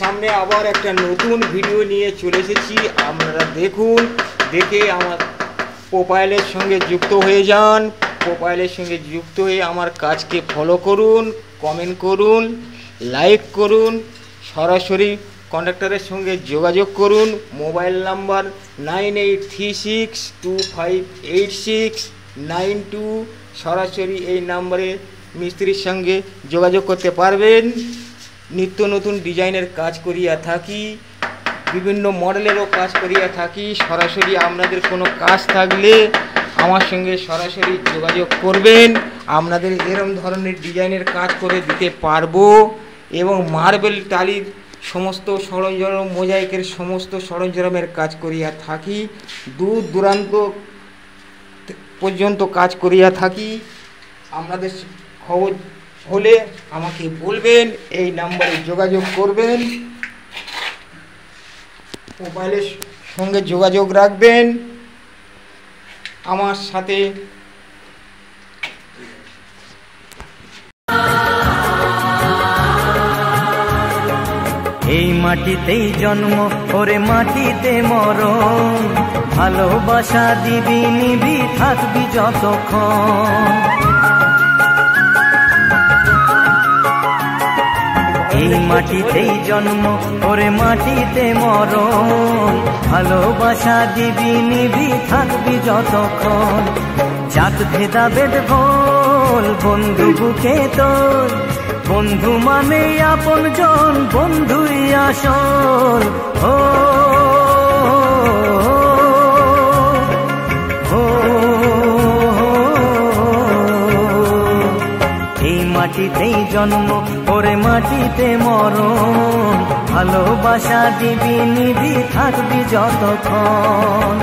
সামনে আবার একটা নতুন ভিডিও নিয়ে চলে এসেছি। আপনারা দেখুন, দেখে আমার প্রোফাইলের সঙ্গে যুক্ত হয়ে যান। প্রোফাইলের সঙ্গে যুক্ত হয়ে আমার কাজকে ফলো করুন, কমেন্ট করুন, লাইক করুন, সরাসরি কন্ট্রাক্টরের সঙ্গে যোগাযোগ করুন। Mobile number 9836258692। সরাসরি এই নাম্বারে মিস্ত্রির সঙ্গে যোগাযোগ করতে পারবেন। নিত্য নতুন ডিজাইনের কাজ করিয়া থাকি, বিভিন্ন মডেলেরও কাজ করিয়া থাকি। সরাসরি আপনাদের কোনো কাজ থাকলে আমার সঙ্গে সরাসরি যোগাযোগ করবেন। আপনাদের এরকম ধরনের ডিজাইনের কাজ করে দিতে পারবো। এবং মার্বেল টালির সমস্ত সরঞ্জাম, মোজাইকের সমস্ত সরঞ্জামের কাজ করিয়া থাকি। দূর দূরান্ত পর্যন্ত কাজ করিয়া থাকি। আপনাদের খবর হলে আমাকে বলবেন, এই নাম্বারে যোগাযোগ করবেন, মোবাইলের সঙ্গে যোগাযোগ রাখবেন আমার সাথে। এই মাটিতেই জন্ম, ওরে মাটিতে মরণ, ভালোবাসা দিবি নিবি থাকবি যতক্ষণ। এই মাটিতেই জন্ম, ওরে মাটিতে মরণ, ভালোবাসা দিবি নিবি থাকবি যতক্ষণ। জাত ভেদাভেদ ভোল, বন্ধু বুকে তোর, বন্ধু মানে আপন জন, বন্ধুই আসল। ও এই মাটিতেই জন্ম, ওরে মাটিতে মরণ, ভালোবাসা দিবি নিবি থাকবি যতক্ষণ।